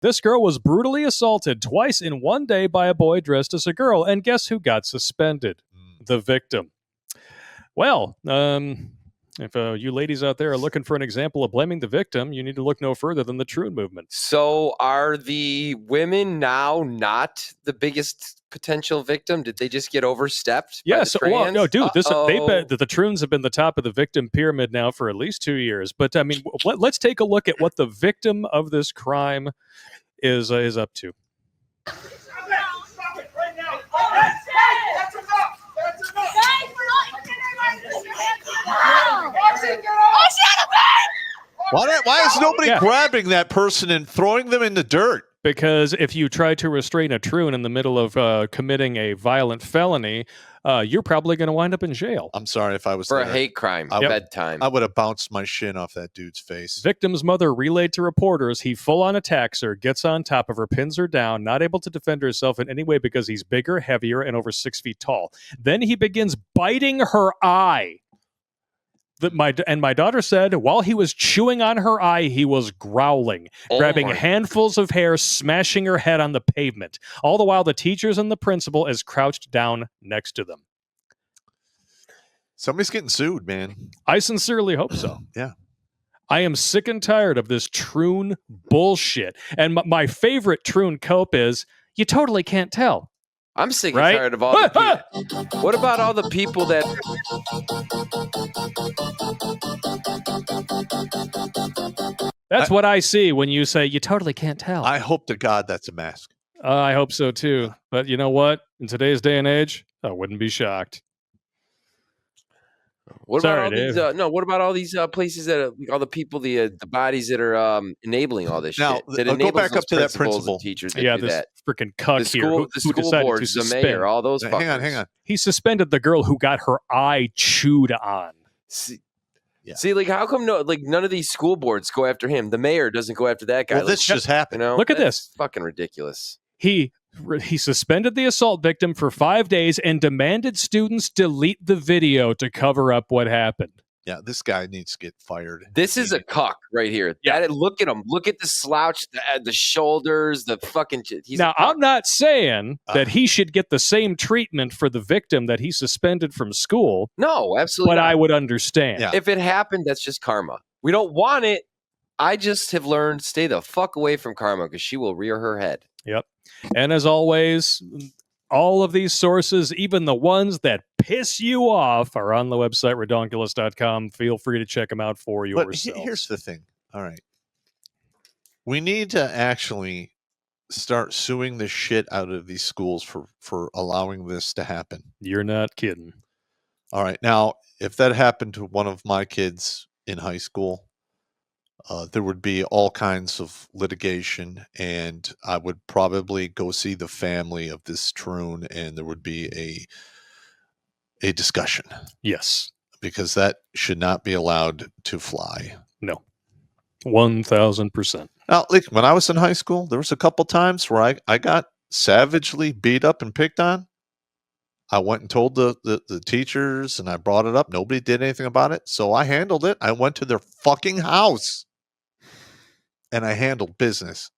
This girl was brutally assaulted twice in one day by a boy dressed as a girl. And guess who got suspended? The victim. Well, if you ladies out there are looking for an example of blaming the victim, you need to look no further than the Troon movement. So are the women now not the biggest potential victim? Did they just get overstepped? Yes. By the Well, no, dude. The Troons have been the top of the victim pyramid now for at least 2 years. But I mean, let's take a look at what the victim of this crime is up to. Why is nobody grabbing that person and throwing them in the dirt? Because if you try to restrain a Troon in the middle of committing a violent felony, you're probably going to wind up in jail. I'm sorry if I was for there. a hate crime. Bedtime. I would have bounced my shin off that dude's face. Victim's mother relayed to reporters he full-on attacks her, gets on top of her, pins her down, not able to defend herself in any way because he's bigger, heavier, and over 6 feet tall. Then he begins biting her eye. My daughter said while he was chewing on her eye, he was growling, grabbing handfuls of hair, smashing her head on the pavement. All the while, the teachers and the principal is crouched down next to them. Somebody's getting sued, man. I sincerely hope so. Yeah. I am sick and tired of this Troon bullshit. And my favorite Troon cope is, you totally can't tell. I'm sick and tired of all the people. What about all the people that... That's what I see when you say, you totally can't tell. I hope to God that's a mask. I hope so, too. But you know what? In today's day and age, I wouldn't be shocked. What about all these places that all the people, the bodies that are enabling all this shit? Now, go back up to that principal. Teachers this freaking cuck here who decided board, to suspend. The mayor, all those fuckers. Hang on. He suspended the girl who got her eye chewed on. See, like, how come none of these school boards go after him? The mayor doesn't go after that guy. Well, this just happened. Look at this. Fucking ridiculous. He suspended the assault victim for 5 days and demanded students delete the video to cover up what happened. Yeah, this guy needs to get fired. This is a cuck right here. Yeah. Look at him. Look at the slouch, the shoulders, the fucking... Now, I'm not saying that he should get the same treatment for the victim that he suspended from school. No, absolutely But not. I would understand. Yeah. If it happened, that's just karma. We don't want it. I just have learned, stay the fuck away from karma because she will rear her head. Yep. And as always, all of these sources, even the ones that piss you off, are on the website, redonkulous.com. Feel free to check them out for yourselves. But here's the thing. All right. We need to actually start suing the shit out of these schools for allowing this to happen. You're not kidding. All right. Now, if that happened to one of my kids in high school, there would be all kinds of litigation, and I would probably go see the family of this Troon, and there would be a discussion. Yes. Because that should not be allowed to fly. No. 1,000%. Now, like, when I was in high school, there was a couple times where I got savagely beat up and picked on. I went and told the teachers, and I brought it up. Nobody did anything about it, so I handled it. I went to their fucking house. And I handled business.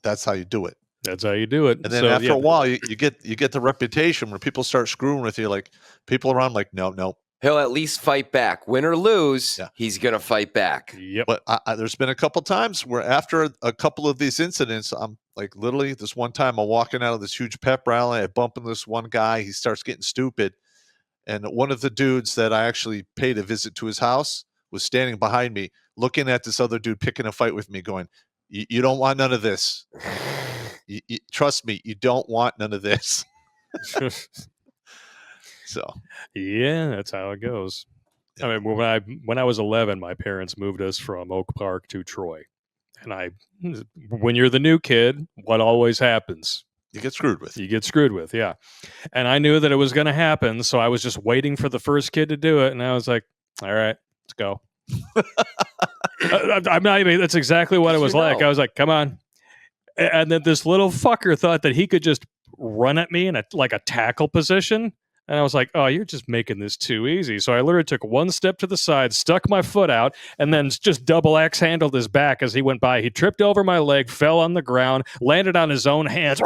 That's how you do it. That's how you do it. And then after a while, you get the reputation where people start screwing with you. Like, people around, like, no. He'll at least fight back. Win or lose, he's going to fight back. Yep. But there's been a couple times where after a couple of these incidents, I'm like, literally, this one time I'm walking out of this huge pep rally. I bump into this one guy. He starts getting stupid. And one of the dudes that I actually paid a visit to his house was standing behind me, looking at this other dude picking a fight with me, going, you don't want none of this. Trust me, you don't want none of this. So, yeah, that's how it goes. Yeah. I mean, when I was 11, my parents moved us from Oak Park to Troy. And when you're the new kid, what always happens? You get screwed with. You get screwed with, yeah. And I knew that it was going to happen, so I was just waiting for the first kid to do it, and I was like, all right, let's go. I'm not even, that's exactly what it was like. I was like, come on. And then this little fucker thought that he could just run at me in a tackle position. And I was like, oh, you're just making this too easy. So I literally took one step to the side, stuck my foot out, and then just double X handled his back as he went by. He tripped over my leg, fell on the ground, landed on his own hands.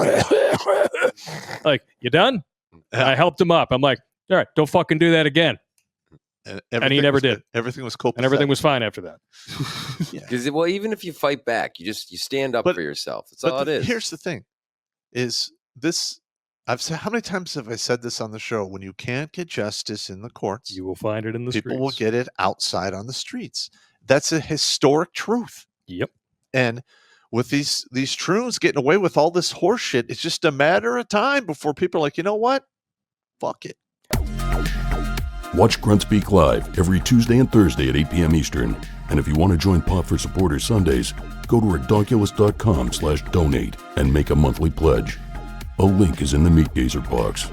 Like, you done? And I helped him up. I'm like, all right, don't fucking do that again. And he never did. Everything was cool. And everything was fine after that. Because well, even if you fight back, you stand up for yourself. That's all it is. Here's the thing: is this? I've said, how many times have I said this on the show? When you can't get justice in the courts, You will find it in the people streets. will get it outside on the streets. That's a historic truth. Yep. And with these Troons getting away with all this horse shit, it's just a matter of time before people are like, you know what? Fuck it. Watch Grunt Speak live every Tuesday and Thursday at 8 p.m. Eastern. And if you want to join Pop for Supporters Sundays, go to redonkulous.com/donate and make a monthly pledge. A link is in the Meat Gazer box.